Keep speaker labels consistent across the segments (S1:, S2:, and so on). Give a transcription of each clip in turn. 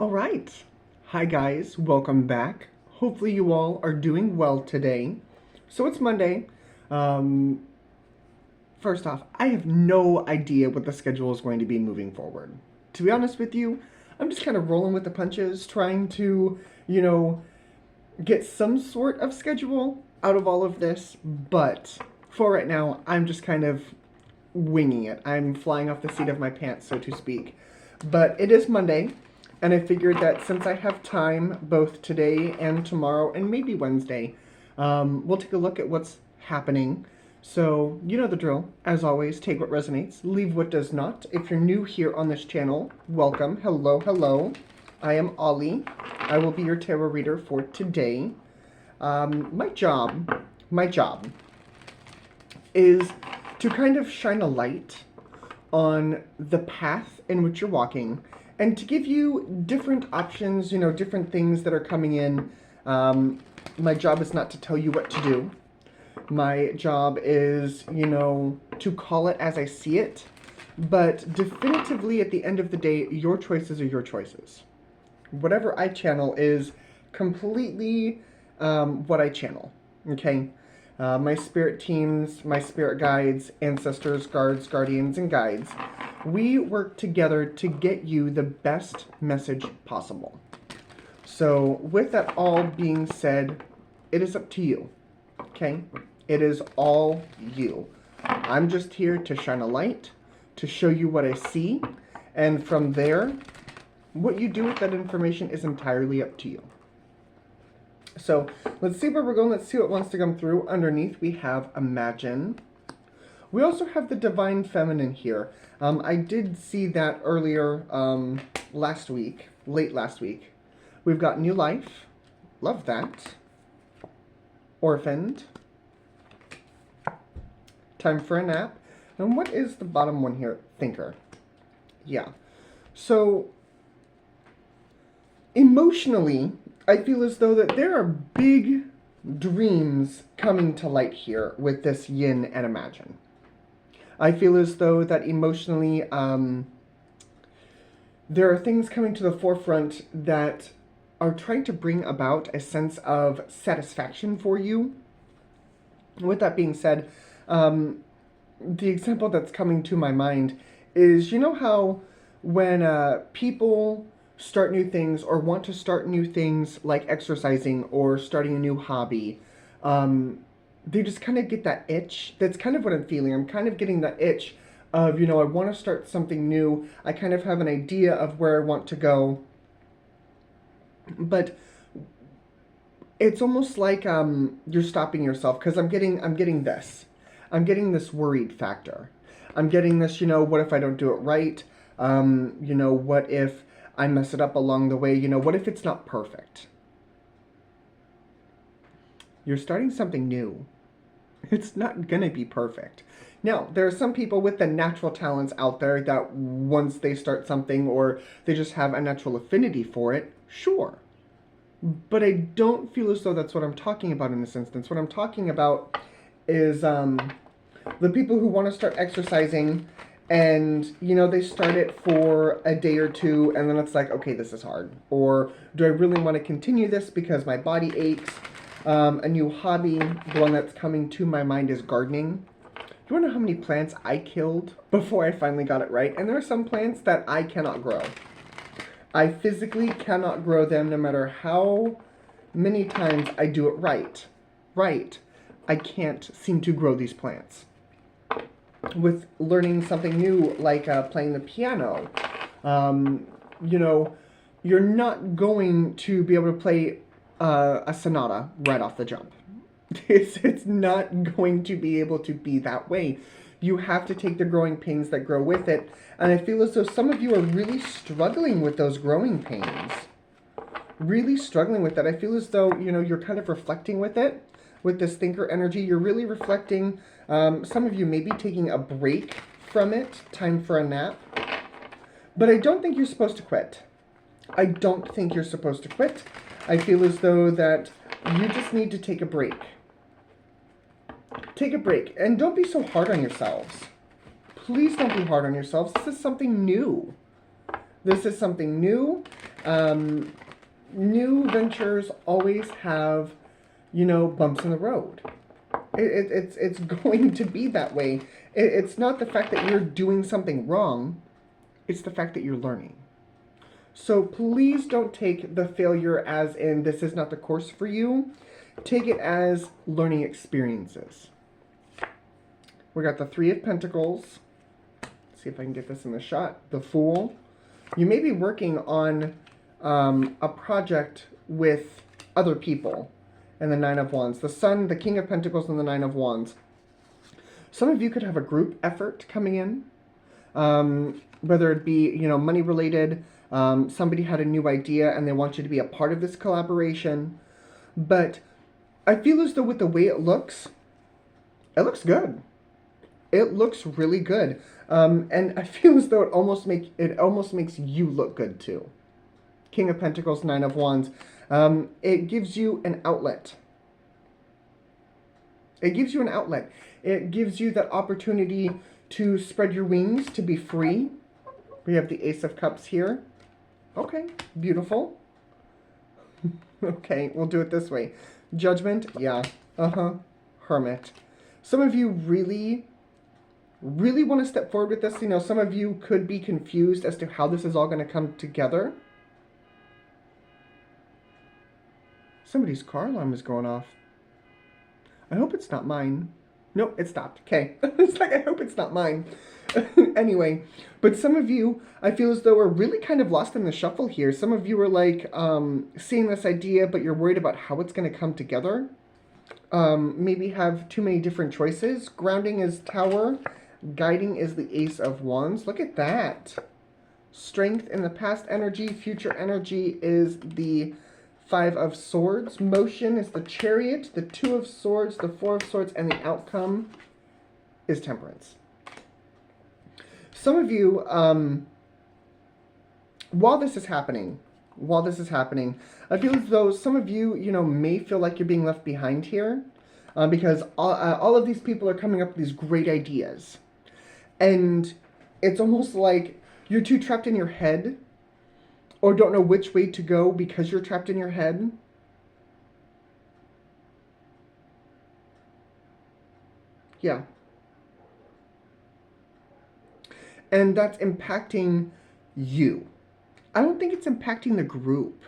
S1: All right. Hi, guys. Welcome back. Hopefully, you all are doing well today. So, it's Monday. Um, First off, I have no idea what the schedule is going to be moving forward. To be honest with you, I'm just kind of rolling with the punches, trying to, you know, get some sort of schedule out of all of this. But for right now, I'm just kind of winging it. I'm flying off the seat of my pants, so to speak. But it is Monday, and I figured that since I have time both today and tomorrow and maybe Wednesday, we'll take a look at what's happening. So, you know the drill. As always, take what resonates, leave what does not. If you're new here on this channel, welcome. Hello, hello. I am Ollie. I will be your tarot reader for today. My job is to kind of shine a light on the path in which you're walking and to give you different options, different things that are coming in. My job is not to tell you what to do. My job is, to call it as I see it. But definitively, at the end of the day, your choices are your choices. Whatever I channel is completely what I channel, okay? My spirit teams, my spirit guides, ancestors, guards, guardians, and guides, we work together to get you the best message possible. So with that all being said, it is up to you, okay? It is all you. I'm just here to shine a light, to show you what I see, and from there, what you do with that information is entirely up to you. So let's see where we're going. Let's see what wants to come through. Underneath, we have Imagine. We also have the Divine Feminine here. I did see that earlier last week, late last week. We've got New Life. Love that. Orphaned. Time for a Nap. And what is the bottom one here? Thinker. Yeah. So, emotionally, I feel as though that there are big dreams coming to light here with this Yin and Imagine. I feel as though that emotionally, there are things coming to the forefront that are trying to bring about a sense of satisfaction for you. With that being said, the example that's coming to my mind is, how when people start new things or want to start new things like exercising or starting a new hobby, they just kind of get that itch. That's kind of what I'm feeling. I'm kind of getting that itch of, I want to start something new. I kind of have an idea of where I want to go. But it's almost like you're stopping yourself, because I'm getting this. I'm getting this worried factor. I'm getting this, what if I don't do it right? What if I mess it up along the way? What if it's not perfect? You're starting something new. It's not going to be perfect. Now, there are some people with the natural talents out there that once they start something or they just have a natural affinity for it, sure. But I don't feel as though that's what I'm talking about in this instance. What I'm talking about is the people who want to start exercising and, they start it for a day or two and then it's like, okay, this is hard. Or do I really want to continue this because my body aches? A new hobby, the one that's coming to my mind, is gardening. You want to know how many plants I killed before I finally got it right? And there are some plants that I cannot grow. I physically cannot grow them no matter how many times I do it right. I can't seem to grow these plants. With learning something new, like playing the piano, you're not going to be able to play a sonata right off the jump. It's not going to be able to be that way. You have to take the growing pains that grow with it. And I feel as though some of you are really struggling with those growing pains. Really struggling with that. I feel as though, you're kind of reflecting with it. With this thinker energy, you're really reflecting. Some of you may be taking a break from it. Time for a nap. But I don't think you're supposed to quit. I don't think you're supposed to quit. I feel as though that you just need to take a break. Take a break. And don't be so hard on yourselves. Please don't be hard on yourselves. This is something new. This is something new. New ventures always have, you know, bumps in the road. It's going to be that way. It's not the fact that you're doing something wrong. It's the fact that you're learning. So please don't take the failure as in this is not the course for you. Take it as learning experiences. We got the Three of Pentacles. Let's see if I can get this in the shot. The Fool. You may be working on a project with other people. And the Nine of Wands. The Sun, the King of Pentacles, and the Nine of Wands. Some of you could have a group effort coming in. Whether it be, you know, money related. Somebody had a new idea and they want you to be a part of this collaboration. But I feel as though with the way it looks good. It looks really good. And I feel as though it almost makes you look good too. King of Pentacles, Nine of Wands. It gives you an outlet. It gives you an outlet. It gives you that opportunity to spread your wings, to be free. We have the Ace of Cups here. Okay, beautiful. Okay, we'll do it this way. Judgment, yeah. Hermit. Some of you really want to step forward with this. You know, some of you could be confused as to how this is all going to come together. Somebody's car alarm is going off. I hope it's not mine. Nope, it stopped. Okay. It's like, I hope it's not mine. Anyway, but some of you, I feel as though are really kind of lost in the shuffle here. Some of you are like seeing this idea, but you're worried about how it's going to come together. Maybe have too many different choices. Grounding is Tower. Guiding is the Ace of Wands. Look at that. Strength in the past energy. Future energy is the Five of Swords. Motion is the Chariot, the Two of Swords, the Four of Swords, and the outcome is Temperance. Some of you, while this is happening, I feel as though some of you, you know, may feel like you're being left behind here because all of these people are coming up with these great ideas. And it's almost like you're too trapped in your head or don't know which way to go because you're trapped in your head. Yeah. And that's impacting you. I don't think it's impacting the group.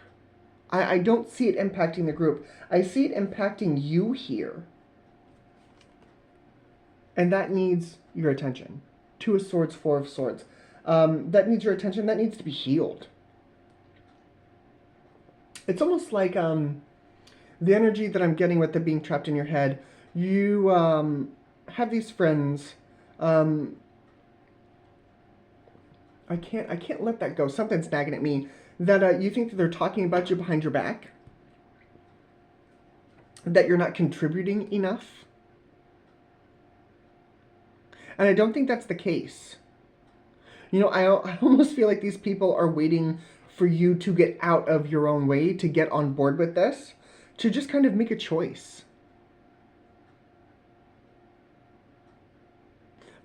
S1: I don't see it impacting the group. I see it impacting you here. And that needs your attention. Two of Swords, Four of Swords. That needs your attention. That needs to be healed. It's almost like the energy that I'm getting with it being trapped in your head. You have these friends. I can't let that go. Something's nagging at me. That you think that they're talking about you behind your back. That you're not contributing enough. And I don't think that's the case. You know, I almost feel like these people are waiting for you to get out of your own way, to get on board with this, to just kind of make a choice.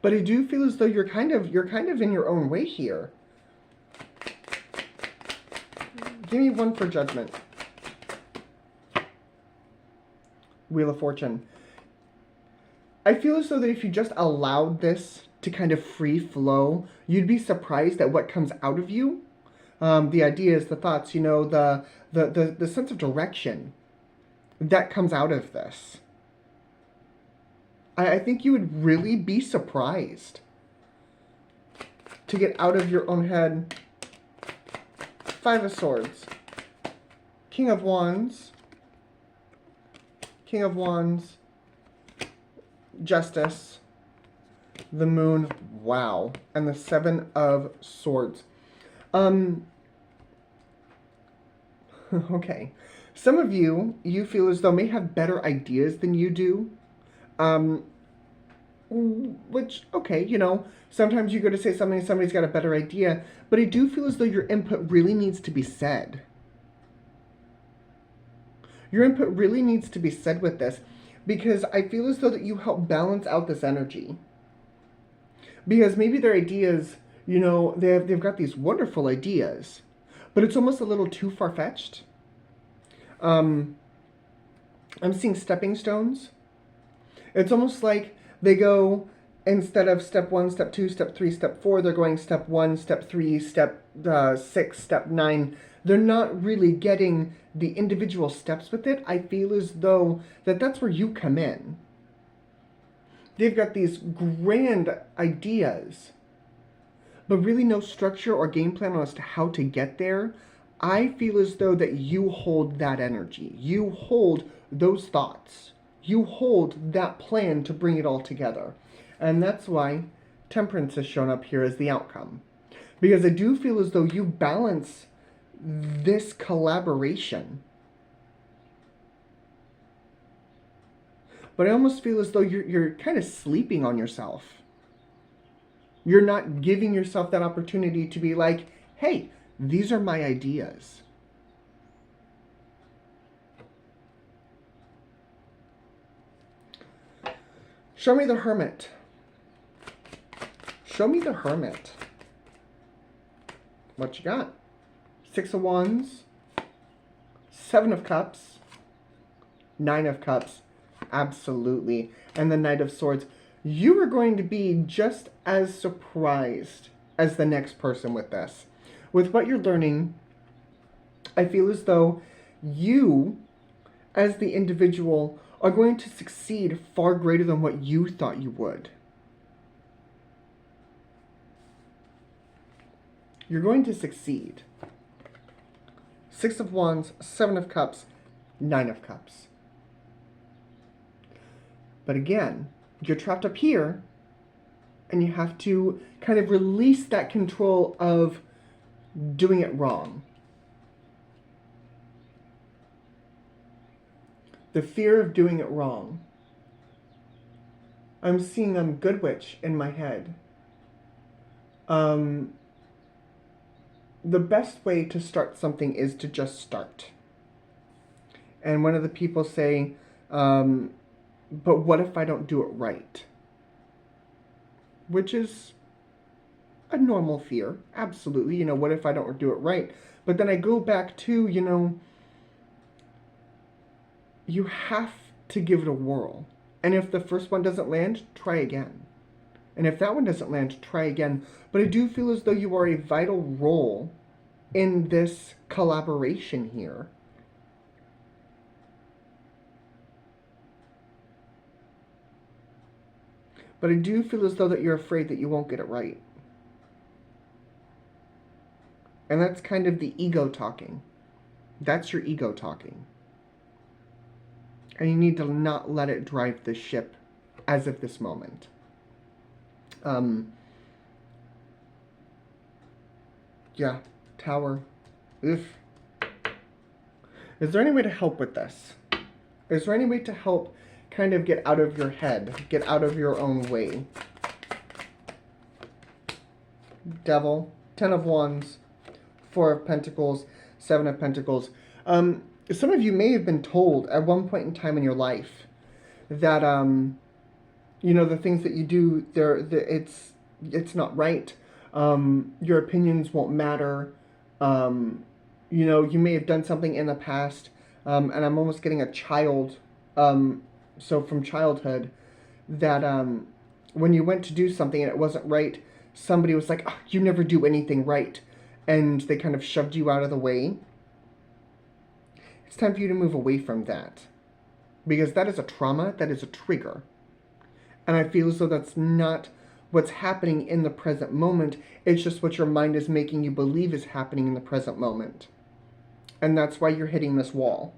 S1: But I do feel as though you're kind of in your own way here. Give me one for Judgment. Wheel of Fortune. I feel as though that if you just allowed this to kind of free flow, you'd be surprised at what comes out of you. The ideas, the thoughts, you know, the sense of direction that comes out of this. I think you would really be surprised to get out of your own head. Five of Swords. King of Wands. King of Wands. Justice. The Moon. Wow. And the Seven of Swords. Okay. Some of you feel as though may have better ideas than you do. Which, okay, you know, sometimes you go to say something and somebody's got a better idea, but I do feel as though your input really needs to be said. Your input really needs to be said with this, because I feel as though that you help balance out this energy. Because maybe their ideas, You know, they've got these wonderful ideas, but it's almost a little too far-fetched. Um, I'm seeing stepping stones. It's almost like they go, instead of step 1, step 2, step 3, step 4, they're going step 1, step 3, step 6, step 9. They're not really getting the individual steps with it. I feel as though that's where you come in. They've got these grand ideas, but really no structure or game plan as to how to get there. I feel as though that you hold that energy. You hold those thoughts. You hold that plan to bring it all together. And that's why temperance has shown up here as the outcome. Because I do feel as though you balance this collaboration. But I almost feel as though you're kind of sleeping on yourself. You're not giving yourself that opportunity to be like, hey, these are my ideas. Show me the Hermit. Show me the Hermit. What you got? 6 of Wands, 7 of Cups, 9 of Cups, absolutely, and the Knight of Swords. You are going to be just as surprised as the next person with this. With what you're learning, I feel as though you, as the individual, are going to succeed far greater than what you thought you would. You're going to succeed. 6 of Wands, 7 of Cups, 9 of Cups. But again, you're trapped up here, and you have to kind of release that control of doing it wrong. The fear of doing it wrong. I'm seeing Good Witch in my head. The best way to start something is to just start. And one of the people say, but what if I don't do it right? Which is a normal fear, absolutely. What if I don't do it right? But then I go back to, you have to give it a whirl. And if the first one doesn't land, try again. And if that one doesn't land, try again. But I do feel as though you are a vital role in this collaboration here. But I do feel as though that you're afraid that you won't get it right. And that's kind of the ego talking. That's your ego talking. And you need to not let it drive the ship as of this moment. Yeah, Tower. Oof. Is there any way to help with this? Is there any way to help kind of get out of your head, get out of your own way? Devil, 10 of Wands, 4 of Pentacles, 7 of Pentacles. Some of you may have been told at one point in time in your life that, the things that you do, it's not right. Your opinions won't matter. You may have done something in the past, and I'm almost getting a child, so from childhood, that when you went to do something and it wasn't right, somebody was like, oh, you never do anything right, and they kind of shoved you out of the way. It's time for you to move away from that, because that is a trauma, that is a trigger, and I feel as though that's not what's happening in the present moment. It's just what your mind is making you believe is happening in the present moment. And that's why you're hitting this wall.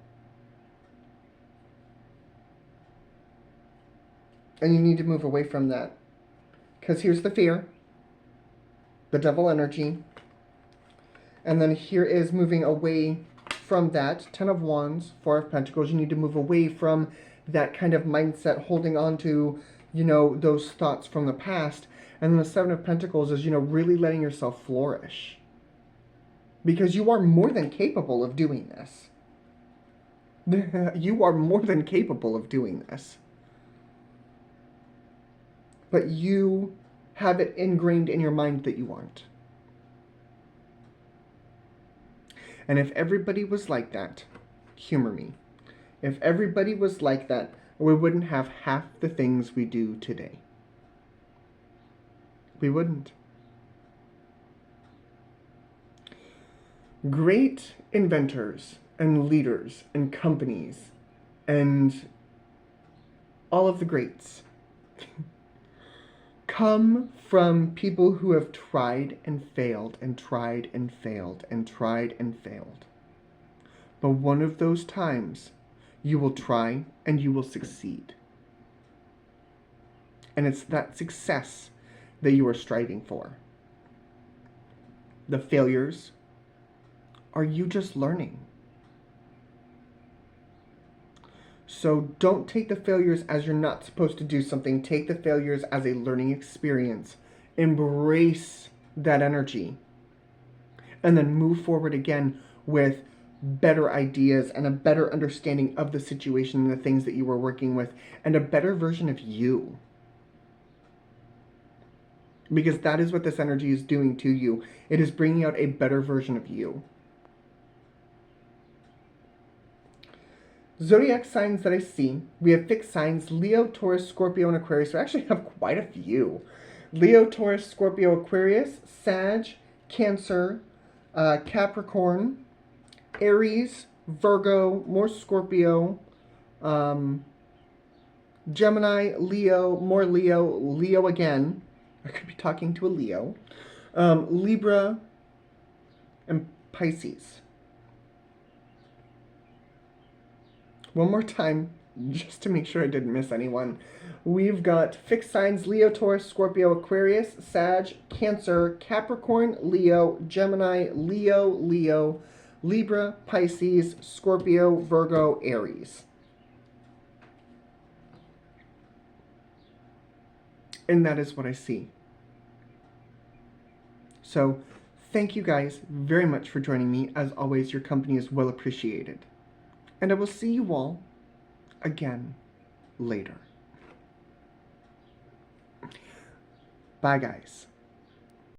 S1: And you need to move away from that. Because here's the fear. The devil energy. And then here is moving away from that. 10 of Wands, 4 of Pentacles. You need to move away from that kind of mindset, holding on to those thoughts from the past. And then the 7 of Pentacles is, really letting yourself flourish. Because you are more than capable of doing this. You are more than capable of doing this. But you have it ingrained in your mind that you aren't. And if everybody was like that, humor me, if everybody was like that, we wouldn't have half the things we do today. We wouldn't. Great inventors and leaders and companies and all of the greats come from people who have tried and failed and tried and failed and tried and failed. But one of those times, you will try and you will succeed. And it's that success that you are striving for. The failures are you just learning. So don't take the failures as you're not supposed to do something. Take the failures as a learning experience. Embrace that energy. And then move forward again with better ideas and a better understanding of the situation and the things that you were working with and a better version of you. Because that is what this energy is doing to you. It is bringing out a better version of you. Zodiac signs that I see, we have fixed signs, Leo, Taurus, Scorpio, and Aquarius. We actually have quite a few. Leo, Taurus, Scorpio, Aquarius, Sag, Cancer, Capricorn, Aries, Virgo, more Scorpio, Gemini, Leo, more Leo, Leo again. I could be talking to a Leo. Libra, and Pisces. One more time, just to make sure I didn't miss anyone. We've got fixed signs, Leo, Taurus, Scorpio, Aquarius, Sag, Cancer, Capricorn, Leo, Gemini, Leo, Libra, Pisces, Scorpio, Virgo, Aries. And that is what I see. So, thank you guys very much for joining me. As always, your company is well appreciated. And I will see you all again later. Bye, guys.